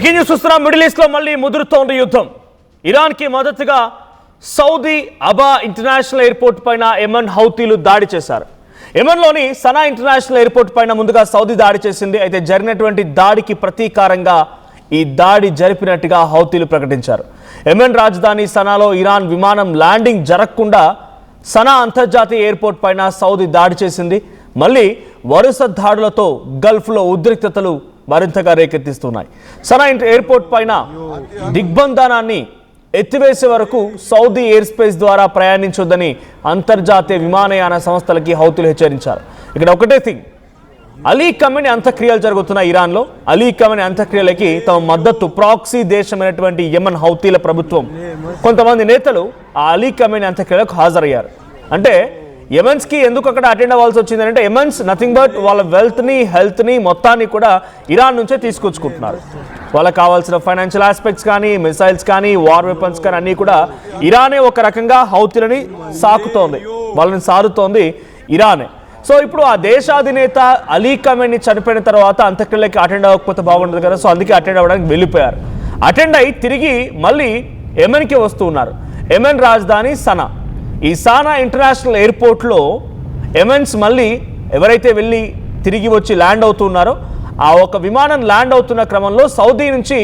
Breaking news చూస్తున్నాం. Middle east లో మళ్ళీ ముదురుతోంది యుద్ధం. ఇరాన్ కి మద్దతుగా సౌదీ అబా ఇంటర్నేషనల్ ఎయిర్పోర్ట్ పైన యెమెన్ హౌతీలు దాడి చేశారు. యెమెన్లోని సనా ఇంటర్నేషనల్ ఎయిర్పోర్ట్ పైన ముందుగా సౌదీ దాడి చేసింది. అయితే జరిగినటువంటి దాడికి ప్రతీకారంగా ఈ దాడి జరిపినట్టుగా హౌతీలు ప్రకటించారు. యెమెన్ రాజధాని సనాలో ఇరాన్ విమానం ల్యాండింగ్ జరగకుండా సనా అంతర్జాతీయ ఎయిర్పోర్ట్ పైన సౌదీ దాడి చేసింది. మళ్ళీ వరుస దాడులతో గల్ఫ్లో ఉద్రిక్తతలు మరింతగా రేకెత్తిస్తున్నాయి. సనా ఎయిర్పోర్ట్ పైన దిగ్బంధనాన్ని ఎత్తివేసే వరకు సౌదీ ఎయిర్ స్పేస్ ద్వారా ప్రయాణించొద్దని అంతర్జాతీయ విమానయాన సంస్థలకి హౌతీలు హెచ్చరించారు. ఇక్కడ ఒకటే థింగ్, అలీ ఖమేనీ అంత్యక్రియలు జరుగుతున్న ఇరాన్లో అలీ ఖమేనీ అంత్యక్రియలకి తమ మద్దతు ప్రాక్సీ దేశమైనటువంటి యెమెన్ హౌతీల ప్రభుత్వం కొంతమంది నేతలు ఆ అలీ ఖమేనీ అంత్యక్రియలకు హాజరయ్యారు. అంటే యెమెన్స్కి ఎందుకు అక్కడ అటెండ్ అవ్వాల్సి వచ్చింది అంటే యెమెన్స్ నథింగ్ బట్ వాళ్ళ వెల్త్ని హెల్త్ని మొత్తాన్ని కూడా ఇరాన్ నుంచే తీసుకొచ్చుకుంటున్నారు. వాళ్ళకి కావాల్సిన ఫైనాన్షియల్ ఆస్పెక్ట్స్ కానీ మిసైల్స్ కానీ వార్ వెపన్స్ కానీ అన్నీ కూడా ఇరానే ఒక రకంగా హౌతీలని సాకుతోంది, వాళ్ళని సారుతోంది ఇరానే. సో ఇప్పుడు ఆ దేశాధినేత అలీ ఖమేనీ చనిపోయిన తర్వాత అంత్యక్రియలకి అటెండ్ అవ్వకపోతే బాగుంటుంది కదా, సో అందుకే అటెండ్ అవ్వడానికి వెళ్ళిపోయారు. అటెండ్ అయ్యి తిరిగి మళ్ళీ యెమెన్కి వస్తూ ఉన్నారు. యెమెన్ రాజధాని సనా. ఈ సనా ఇంటర్నేషనల్ ఎయిర్పోర్ట్లో యెమెన్స్ మళ్ళీ ఎవరైతే వెళ్ళి తిరిగి వచ్చి ల్యాండ్ అవుతున్నారో ఆ ఒక విమానం ల్యాండ్ అవుతున్న క్రమంలో సౌదీ నుంచి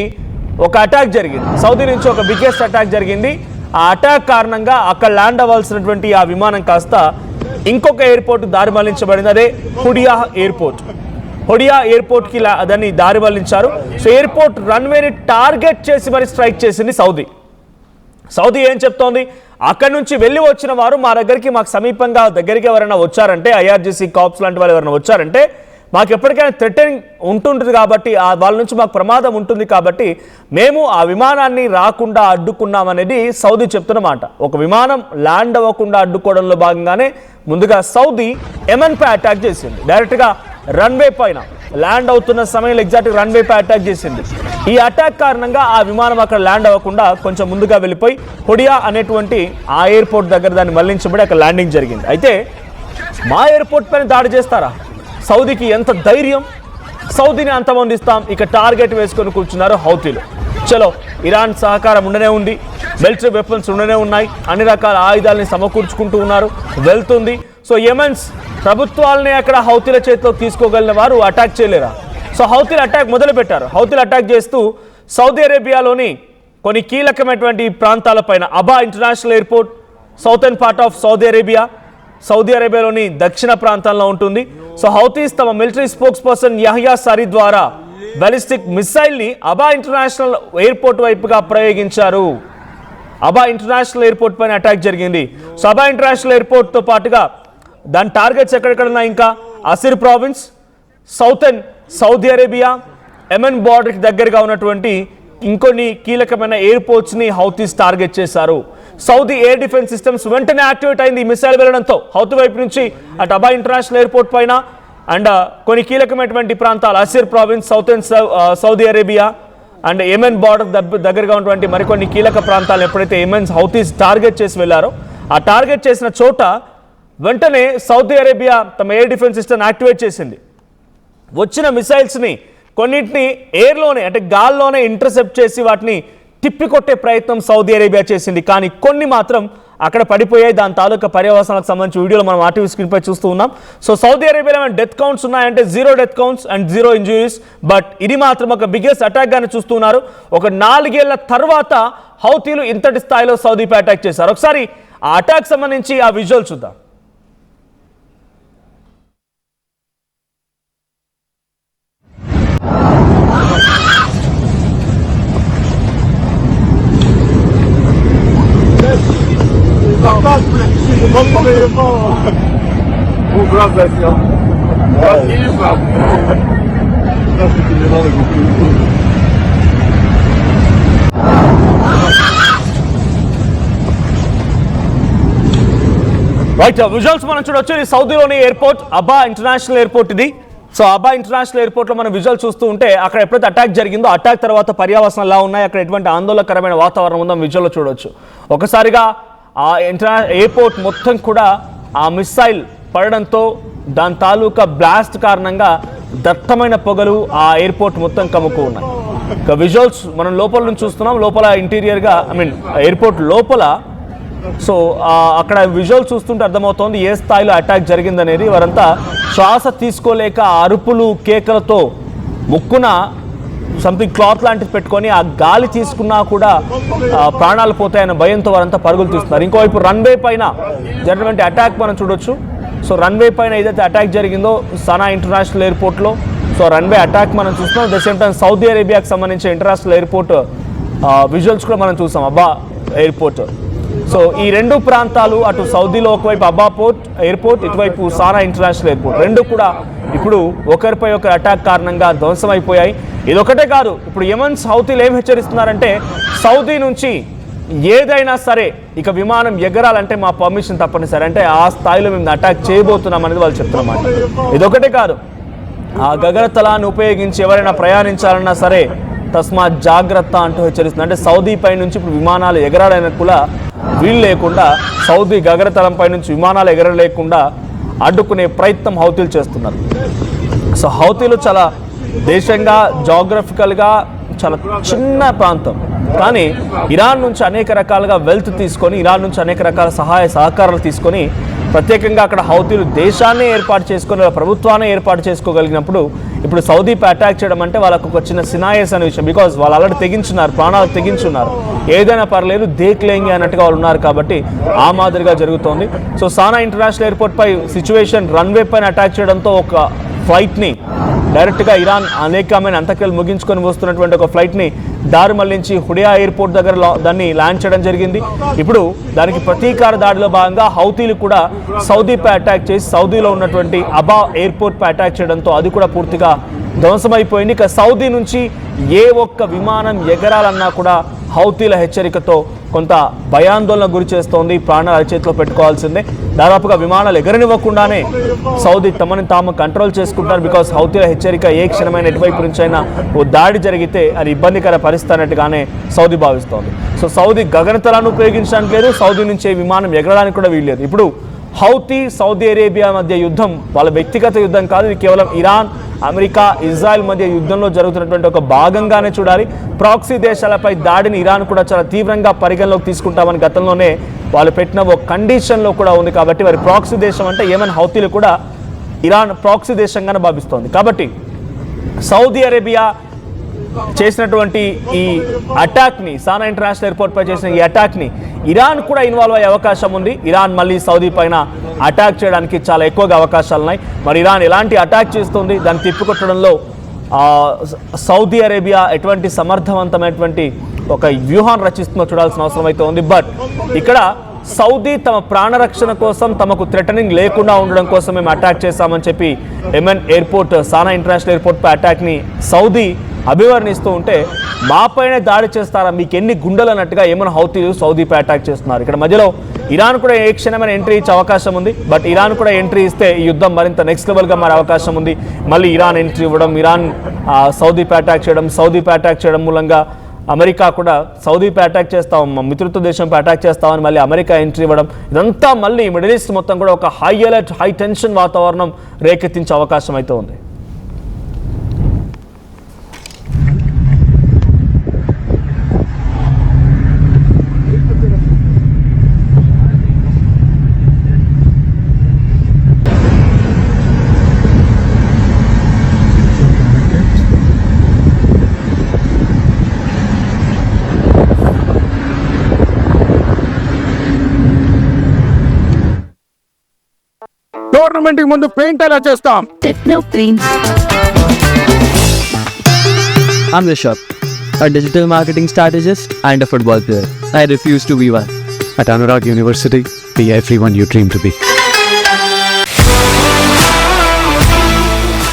ఒక అటాక్ జరిగింది. సౌదీ నుంచి ఒక బిగ్గెస్ట్ అటాక్ జరిగింది. ఆ అటాక్ కారణంగా అక్కడ ల్యాండ్ అవ్వాల్సినటువంటి ఆ విమానం కాస్త ఇంకొక ఎయిర్పోర్ట్ దారి మళ్లించబడింది. అదే హుడియా ఎయిర్పోర్ట్. హుడియా ఎయిర్పోర్ట్కి దాన్ని దారి మళ్లించారు. సో ఎయిర్పోర్ట్ రన్వేని టార్గెట్ చేసి మరి స్ట్రైక్ చేసింది సౌదీ. సౌదీ ఏం చెప్తోంది, అక్కడి నుంచి వెళ్ళి వచ్చిన వారు మా దగ్గరికి మాకు సమీపంగా దగ్గరికి ఎవరైనా వచ్చారంటే ఐఆర్జీసీ కాప్స్ లాంటి వాళ్ళు ఎవరైనా వచ్చారంటే మాకు ఎప్పటికైనా థ్రెటనింగ్ ఉంటుంటుంది కాబట్టి వాళ్ళ నుంచి మాకు ప్రమాదం ఉంటుంది కాబట్టి మేము ఆ విమానాన్ని రాకుండా అడ్డుకున్నామనేది సౌదీ చెప్తున్నమాట. ఒక విమానం ల్యాండ్ అవ్వకుండా అడ్డుకోవడంలో భాగంగానే ముందుగా సౌదీ యెమెన్పై అటాక్ చేసింది. డైరెక్ట్గా రన్వే పైన ల్యాండ్ అవుతున్న సమయంలో ఎగ్జాక్ట్గా రన్వే పై అటాక్ చేసింది. ఈ అటాక్ కారణంగా ఆ విమానం అక్కడ ల్యాండ్ అవ్వకుండా కొంచెం ముందుగా వెళ్ళిపోయి హుడియా అనేటువంటి ఆ ఎయిర్పోర్ట్ దగ్గర దాన్ని మళ్లించబడి అక్కడ ల్యాండింగ్ జరిగింది. అయితే మా ఎయిర్పోర్ట్ పైన దాడి చేస్తారా? సౌదీకి ఎంత ధైర్యం! సౌదీని అంతమొందిస్తాం ఇక టార్గెట్ వేసుకొని కూర్చున్నారు హౌతీలు. చలో, ఇరాన్ సహకారం ఉండనే ఉంది, మిలిటరీ వెపన్స్ ఉండనే ఉన్నాయి, అన్ని రకాల ఆయుధాలని సమకూర్చుకుంటూ ఉన్నారు, వెళ్తుంది. సో యెమెన్స్ ప్రభుత్వాలని అక్కడ హౌతీల చేతిలోకి తీసుకోగలిగిన వారు అటాక్ చేయలేరా? సో హౌతీలు అటాక్ మొదలు పెట్టారు. హౌతీలు అటాక్ చేస్తూ సౌదీ అరేబియాలోని కొన్ని కీలకమైనటువంటి ప్రాంతాలపైన Abha international airport southern part of Saudi అరేబియాలోని దక్షిణ ప్రాంతంలో ఉంటుంది. సో హౌతీస్ తమ military spokesperson Yahya Saree ద్వారా బాలిస్టిక్ మిసైల్ని అబా ఇంటర్నేషనల్ ఎయిర్పోర్ట్ వైపుగా ప్రయోగించారు. అబా ఇంటర్నేషనల్ ఎయిర్పోర్ట్ పైన అటాక్ జరిగింది. సో అబా ఇంటర్నేషనల్ ఎయిర్పోర్ట్తో పాటుగా దాని టార్గెట్స్ ఎక్కడెక్కడున్నాయి, ఇంకా Asir province, southern Saudi Arabia, Yemen బార్డర్కి దగ్గరగా ఉన్నటువంటి ఇంకొన్ని కీలకమైన ఎయిర్పోర్ట్స్ని హౌతీస్ టార్గెట్ చేశారు. సౌదీ ఎయిర్ డిఫెన్స్ సిస్టమ్స్ వెంటనే యాక్టివేట్ అయింది. ఈ మిసైల్ వెళ్ళడంతో హౌతీ వైపు నుంచి అటు అబా ఇంటర్నేషనల్ ఎయిర్పోర్ట్ పైన అండ్ కొన్ని కీలకమైనటువంటి ప్రాంతాలు అసిర్ province, southern Saudi Arabia and Yemen border దగ్గరగా ఉన్నటువంటి మరికొన్ని కీలక ప్రాంతాలు ఎప్పుడైతే యెమెన్ హౌతీస్ టార్గెట్ చేసి వెళ్ళారో ఆ టార్గెట్ చేసిన చోట వెంటనే సౌదీ అరేబియా తమ ఎయిర్ డిఫెన్స్ సిస్టమ్ యాక్టివేట్ చేసింది. వచ్చిన మిసైల్స్ని కొన్నింటిని ఎయిర్లోనే అంటే గాల్లోనే ఇంటర్సెప్ట్ చేసి వాటిని తిప్పికొట్టే ప్రయత్నం సౌదీ అరేబియా చేసింది. కానీ కొన్ని మాత్రం అక్కడ పడిపోయాయి. దాని తాలూకా పర్యవసానాలకు సంబంధించి వీడియోలో మనం ఆర్టీవీ స్క్రీన్ పై చూస్తూ ఉన్నాం. సో సౌదీ అరేబియాలో డెత్ కౌంట్స్ ఉన్నాయంటే 0 death counts and 0 injuries. But ఇది మాత్రం ఒక బిగ్గెస్ట్ అటాక్ గానే చూస్తున్నారు. ఒక 4 ఏళ్ల తర్వాత హౌతీలు ఇంతటి స్థాయిలో సౌదీపై అటాక్ చేశారు. ఒకసారి ఆ అటాక్ సంబంధించి ఆ విజువల్ చూద్దాం. రైట్, విజువల్స్ మనం చూడొచ్చు. ఇది సౌదీలోని ఎయిర్పోర్ట్ అబా ఇంటర్నేషనల్ ఎయిర్పోర్ట్ ఇది. సో అబా ఇంటర్నేషనల్ ఎయిర్పోర్ట్లో మనం విజువల్ చూస్తూ ఉంటే అక్కడ ఎప్పుడైతే అటాక్ జరిగిందో అటాక్ తర్వాత పర్యావసనాలు ఎలా ఉన్నాయి, అక్కడ ఎటువంటి ఆందోళనకరమైన వాతావరణం ఉందో విజువల్లో చూడొచ్చు. ఒకసారిగా ఆ ఎయిర్పోర్ట్ మొత్తం కూడా ఆ మిసైల్ పడడంతో దాని తాలూకా బ్లాస్ట్ కారణంగా దట్టమైన పొగలు ఆ ఎయిర్పోర్ట్ మొత్తం కమ్ముకు ఉన్నాయి. ఇక విజువల్స్ మనం లోపల నుంచి చూస్తున్నాం. లోపల ఇంటీరియర్గా ఎయిర్పోర్ట్ లోపల సో అక్కడ విజువల్ చూస్తుంటే అర్థమవుతోంది ఏ స్థాయిలో అటాక్ జరిగిందనేది. వారంతా శ్వాస తీసుకోలేక అరుపులు కేకలతో ముక్కున సంథింగ్ క్లాత్ లాంటిది పెట్టుకొని ఆ గాలి తీసుకున్నా కూడా ప్రాణాలు పోతాయన్న భయంతో వారంతా పరుగులు తీస్తున్నారు. ఇంకోవైపు రన్వే పైన జరిగినటువంటి అటాక్ మనం చూడొచ్చు. సో రన్వే పైన ఏదైతే అటాక్ జరిగిందో సనా ఇంటర్నేషనల్ ఎయిర్పోర్ట్లో, సో రన్వే అటాక్ మనం చూస్తున్నాం. ద సేమ్ టైం సౌదీ అరేబియాకి సంబంధించిన ఇంటర్నేషనల్ ఎయిర్పోర్ట్ విజువల్స్ కూడా మనం చూసాం, అబ్బా ఎయిర్పోర్ట్. సో ఈ రెండు ప్రాంతాలు, అటు సౌదీలో ఒకవైపు అబ్బా ఎయిర్పోర్ట్, ఇటువైపు సానా ఇంటర్నేషనల్ ఎయిర్పోర్ట్, రెండు కూడా ఇప్పుడు ఒకరిపై ఒకరు అటాక్ కారణంగా ధ్వంసమైపోయాయి. ఇదొకటే కాదు, ఇప్పుడు యెమెన్ హౌతీలు ఏం హెచ్చరిస్తున్నారంటే సౌదీ నుంచి ఏదైనా సరే ఇక విమానం ఎగరాలంటే మా పర్మిషన్ తప్పనిసరి, అంటే ఆ స్థాయిలో మేము అటాక్ చేయబోతున్నాం అనేది వాళ్ళు చెప్తున్నమాట. ఇదొకటే కాదు, ఆ గగనతలాన్ని ఉపయోగించి ఎవరైనా ప్రయాణించాలన్నా సరే తస్మాత్ జాగ్రత్త అంటూ హెచ్చరిస్తుంది. అంటే సౌదీ పై నుంచి ఇప్పుడు విమానాలు ఎగరాడానికి కూడా వీలు లేకుండా, సౌదీ గగనతలంపై నుంచి విమానాలు ఎగరలేకుండా అడ్డుకునే ప్రయత్నం హౌతీలు చేస్తున్నారు. సో హౌతీలు చాలా దేశంగా జాగ్రఫికల్గా చాలా చిన్న ప్రాంతం, కానీ ఇరాన్ నుంచి అనేక రకాలుగా వెల్త్ తీసుకొని, ఇరాన్ నుంచి అనేక రకాల సహాయ సహకారాలు తీసుకొని ప్రత్యేకంగా అక్కడ హౌతీలు దేశాన్ని ఏర్పాటు చేసుకొని ప్రభుత్వాన్ని ఏర్పాటు చేసుకోగలిగినప్పుడు ఇప్పుడు సౌదీపై అటాక్ చేయడం అంటే వాళ్ళకు ఒక చిన్న సినాయస్ అనే విషయం. బికాజ్ వాళ్ళు ఆల్రెడీ తెగించున్నారు, ప్రాణాలు తెగించున్నారు, ఏదైనా పర్లేదు దేక్లేంగి అన్నట్టుగా వాళ్ళు ఉన్నారు కాబట్టి ఆ మాదిరిగా జరుగుతోంది. సో సానా ఇంటర్నేషనల్ ఎయిర్పోర్ట్ పై సిచ్యువేషన్ రన్వే పైన అటాక్ చేయడంతో ఒక ఫ్లైట్ని డైరెక్ట్గా ఇరాన్ అనేకమైన అంతక్రియలు ముగించుకొని వస్తున్నటువంటి ఒక ఫ్లైట్ని దారి మళ్లించి హుడియా ఎయిర్పోర్ట్ దగ్గర దాన్ని ల్యాండ్ చేయడం జరిగింది. ఇప్పుడు దానికి ప్రతీకార దాడిలో భాగంగా హౌతీలు కూడా సౌదీపై అటాక్ చేసి సౌదీలో ఉన్నటువంటి అబా ఎయిర్పోర్ట్పై అటాక్ చేయడంతో అది కూడా పూర్తిగా ధ్వంసమైపోయింది. ఇక సౌదీ నుంచి ఏ ఒక్క విమానం ఎగరాలన్నా కూడా హౌతీల హెచ్చరికతో కొంత భయాందోళన గురి చేస్తోంది. ప్రాణాలు అరచేతిలో పెట్టుకోవాల్సిందే. దాదాపుగా విమానాలు ఎగరనివ్వకుండానే సౌదీ తమని తాము కంట్రోల్ చేసుకుంటారు. బికాస్ హౌతీల హెచ్చరిక ఏ క్షణమైన ఎటువైపు నుంచైనా ఓ దాడి జరిగితే అది ఇబ్బందికర పరిస్థితి అన్నట్టుగానే సౌదీ భావిస్తోంది. సో సౌదీ గగనతలాన్ని ఉపయోగించడానికి లేదు, సౌదీ నుంచే విమానం ఎగరడానికి కూడా వీల్లేదు. ఇప్పుడు హౌతీ సౌదీ అరేబియా మధ్య యుద్ధం వాళ్ళ వ్యక్తిగత యుద్ధం కాదు, ఇది కేవలం ఇరాన్ అమెరికా ఇజ్రాయెల్ మధ్య యుద్ధంలో జరుగుతున్నటువంటి ఒక భాగంగానే చూడాలి. ప్రాక్సీ దేశాలపై దాడిని ఇరాన్ కూడా చాలా తీవ్రంగా పరిగణలోకి తీసుకుంటామని గతంలోనే వాళ్ళు పెట్టిన ఒక కండిషన్లో కూడా ఉంది. కాబట్టి వారి ప్రాక్సీ దేశం అంటే యెమెన్ హౌతీలు కూడా ఇరాన్ ప్రాక్సీ దేశంగానే భావిస్తోంది. కాబట్టి సౌదీ అరేబియా చేసినటువంటి ఈ అటాక్ని, సానా ఇంటర్నేషనల్ ఎయిర్పోర్ట్ పై చేసిన ఈ అటాక్ని ఇరాన్ కూడా ఇన్వాల్వ్ అయ్యే అవకాశం ఉంది. ఇరాన్ మళ్ళీ సౌదీ పైన అటాక్ చేయడానికి చాలా ఎక్కువగా అవకాశాలు ఉన్నాయి. మరి ఇరాన్ ఎలాంటి అటాక్ చేస్తుంది, దాన్ని తిప్పికొట్టడంలో సౌదీ అరేబియా ఎటువంటి సమర్థవంతమైనటువంటి ఒక వ్యూహాన్ని రచిస్తుందో చూడాల్సిన అవసరం అయితే ఉంది. బట్ ఇక్కడ సౌదీ తమ ప్రాణరక్షణ కోసం, తమకు థ్రెటనింగ్ లేకుండా ఉండడం కోసం మేము అటాక్ చేశామని చెప్పి యెమెన్ ఎయిర్పోర్ట్, సానా ఇంటర్నేషనల్ ఎయిర్పోర్ట్పై అటాక్ని సౌదీ అభివర్ణిస్తూ ఉంటే మాపైనే దాడి చేస్తారా, మీకు ఎన్ని గుండెలు అన్నట్టుగా యెమెన్ హౌతీలు సౌదీపై అటాక్ చేస్తున్నారు. ఇక్కడ మధ్యలో ఇరాన్ కూడా ఏ క్షణమైన ఎంట్రీ ఇచ్చే అవకాశం ఉంది. బట్ ఇరాన్ కూడా ఎంట్రీ ఇస్తే ఈ యుద్ధం మరింత నెక్స్ట్ లెవెల్గా మారే అవకాశం ఉంది. మళ్ళీ ఇరాన్ ఎంట్రీ ఇవ్వడం, ఇరాన్ సౌదీపై అటాక్ చేయడం, సౌదీపై అటాక్ చేయడం మూలంగా అమెరికా కూడా సౌదీపై అటాక్ చేస్తాం, మిత్రత్వ దేశంపై అటాక్ చేస్తామని మళ్ళీ అమెరికా ఎంట్రీ ఇవ్వడం, ఇదంతా మళ్ళీ మిడిల్ ఈస్ట్ మొత్తం కూడా ఒక హై అలర్ట్, హై టెన్షన్ వాతావరణం రేకెత్తించే అవకాశం అయితే ఉంది. టోర్నమెంట్ కి ముందు పెయింట్ ఎలా చేస్తాం? Techno Paints. I'm Rishabh, a digital marketing strategist and a football player. I refuse to be one. At Anurag University, be everyone you dream to be.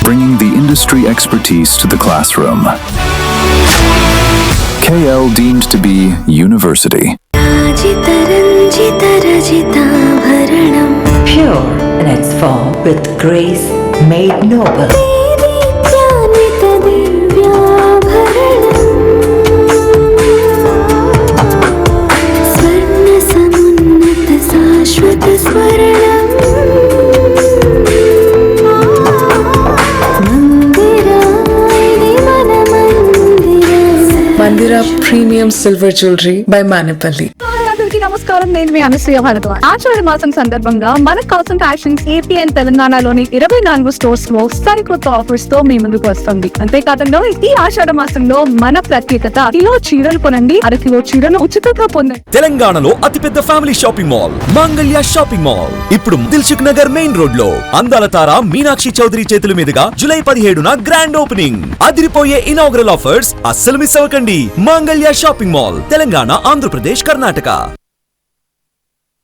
Bringing the industry expertise to the classroom. KL deemed to be university. Pure in its form with grace made noble. premium silver jewelry by Manipali. అందరికీ నమస్కారం. నేను మీ అనసూయ భరద్వాజ్. ఆషాఢ మాసం సందర్భంగా మన Casson fashions AP and తెలంగాణలోని 24 stores లో సరికొత్త offers తో మీ ముందుకు వస్తుంది. అంతేకాదంలో ఈ ఆషాఢ మాసంలో మన ప్రత్యేకత కిలో చీరలు కొనండి, అరకిలో చీరను ఉచితంగా పొందండి. తెలంగాణలో అతిపెద్ద ఫ్యామిలీ షాపింగ్ మాల్ మాంగళ్య షాపింగ్ మాల్ ఇప్పుడు దిల్సుఖ్ నగర్ మెయిన్ రోడ్ లో అందాల తార మీనాక్షి చౌదరి చేతుల మీదుగా జూలై 17న గ్రాండ్ ఓపెనింగ్. అదిరిపోయే ఇనాగ్రల్ ఆఫర్స్ అస్సలు మిస్ అవ్వకండి. మాంగళ్య షాపింగ్ మాల్, తెలంగాణ, ఆంధ్రప్రదేశ్, కర్ణాటక.